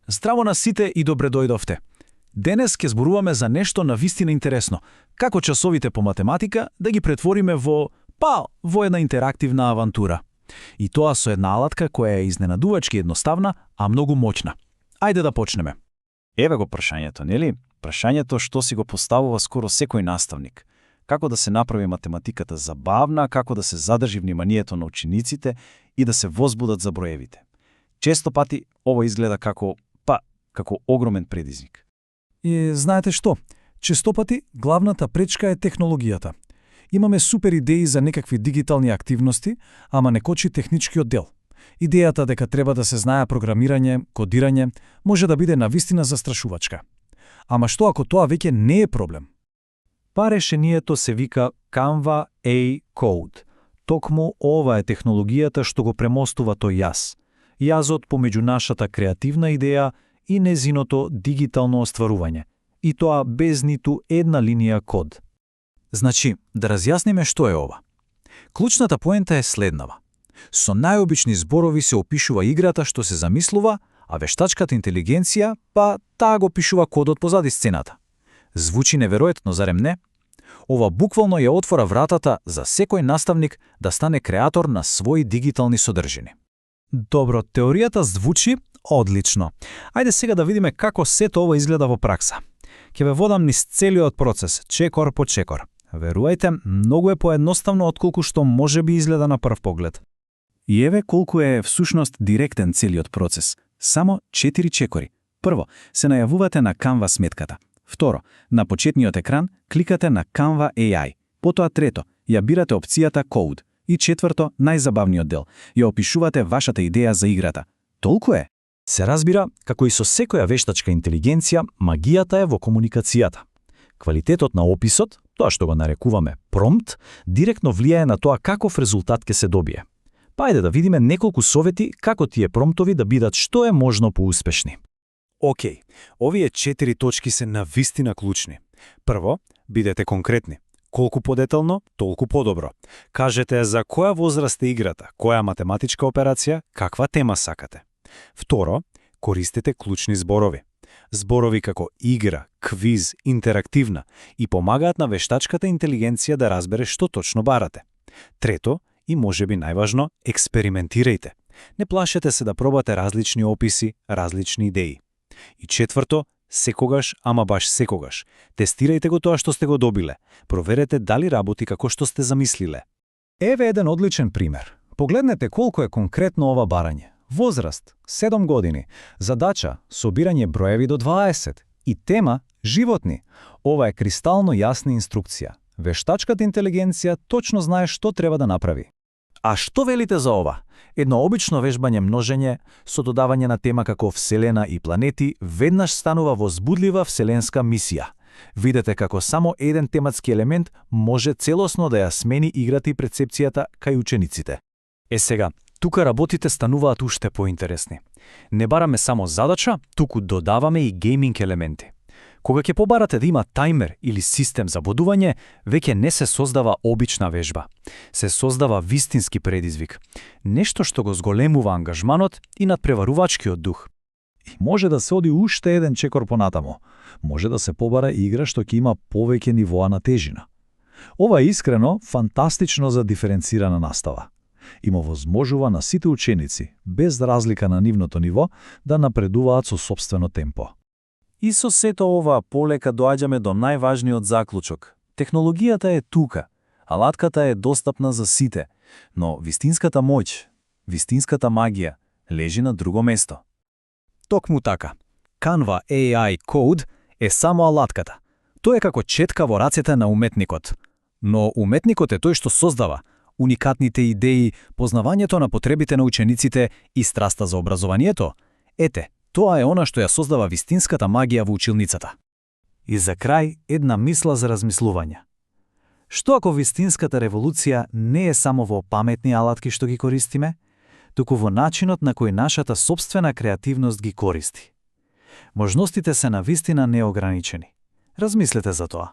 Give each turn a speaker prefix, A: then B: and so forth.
A: Здраво на сите и добре дојдовте. Денес ќе зборуваме за нешто навистина интересно. Како часовите по математика да ги претвориме во една интерактивна авантура. И тоа со една алатка која е изненадувачки едноставна, а многу моќна. Ајде да почнеме.
B: Еве го прашањето, нели? Прашањето што си го поставува скоро секој наставник. Како да се направи математиката забавна, како да се задржи вниманието на учениците и да се возбудат за броевите. Често пати ова изгледа како огромен предизвик.
A: И знаете што? Често пати главната пречка е технологијата. Имаме супер идеи за некакви дигитални активности, ама не кочи техничкиот дел. Идејата дека треба да се знае програмирање, кодирање, може да биде навистина застрашувачка. Ама што ако тоа веќе не е проблем?
B: Решението се вика Canva AI Code. Токму ова е технологијата што го премостува тој јаз. Јазот помеѓу нашата креативна идеја и незиното дигитално остварување. И тоа без ниту една линија код.
A: Значи, да разјасниме што е ова. Клучната поента е следнава. Со најобични зборови се опишува играта што се замислува, а вештачката интелигенција, таа го пишува кодот позади сцената. Звучи неверојатно, зарем не? Ова буквално ја отвора вратата за секој наставник да стане креатор на своји дигитални содржини. Добро, теоријата звучи одлично. Ајде сега да видиме како сето ова изгледа во пракса. Ќе ве водам низ целиот процес, чекор по чекор. Верувајте, многу е поедноставно отколку што може би изгледа на прв поглед.
B: И еве колку е всушност директен целиот процес. Само 4 чекори. Прво, се најавувате на Canva сметката. Второ, на почетниот екран кликате на Canva AI. Потоа трето, ја бирате опцијата Code. И четврто, најзабавниот дел, ја опишувате вашата идеја за играта. Толку е.
A: Се разбира, како и со секоја вештачка интелигенција, магијата е во комуникацијата. Квалитетот на описот, тоа што го нарекуваме промпт, директно влијае на тоа каков резултат ќе се добие. Ајде да видиме неколку совети како тие промптови да бидат што е можно поуспешни.
C: Океј, овие 4 точки се навистина клучни. Прво, бидете конкретни. Колку подетално, толку подобро. Кажете за која возраст е играта, која математичка операција, каква тема сакате. Второ, користете клучни зборови. Зборови како игра, квиз, интерактивна и помагаат на вештачката интелигенција да разбере што точно барате. Трето, и можеби најважно, експериментирајте. Не плашете се да пробате различни описи, различни идеи. И четврто, секогаш, ама баш секогаш, тестирајте го тоа што сте го добиле. Проверете дали работи како што сте замислиле.
A: Еве еден одличен пример. Погледнете колку е конкретно ова барање. Возраст 7 години, задача собирање броеви до 20 и тема животни. Ова е кристално јасна инструкција. Вештачката интелигенција точно знае што треба да направи. А што велите за ова? Едно обично вежбање множење со додавање на тема како Вселена и планети веднаш станува возбудлива вселенска мисија. Видете како само еден тематски елемент може целосно да ја смени играта и перцепцијата кај учениците. Сега, тука работите стануваат уште поинтересни. Не бараме само задача, туку додаваме и гейминг елементи. Кога ќе побарате да има тајмер или систем за бодување, веќе не се создава обична вежба. Се создава вистински предизвик. Нешто што го зголемува ангажманот и надпреварувачкиот дух. И може да се оди уште еден чекор понатамо. Може да се побара игра што ќе има повеќе нивоа на тежина. Ова е искрено фантастично за диференцирана настава. Има возможува на сите ученици, без разлика на нивното ниво, да напредуваат со сопствено темпо.
B: И со сето ова полека доаѓаме до најважниот заклучок. Технологијата е тука, алатката е достапна за сите, но вистинската моќ, вистинската магија лежи на друго место.
A: Токму така. Canva AI Code е само алатката. Тоа е како четка во рацете на уметникот. Но уметникот е тој што создава уникатните идеи, познавањето на потребите на учениците и страста за образованието. Ете, тоа е она што ја создава вистинската магија во училницата. И за крај, една мисла за размислување. Што ако вистинската револуција не е само во паметни алатки што ги користиме, туку во начинот на кој нашата сопствена креативност ги користи? Можностите се навистина неограничени. Размислете за тоа.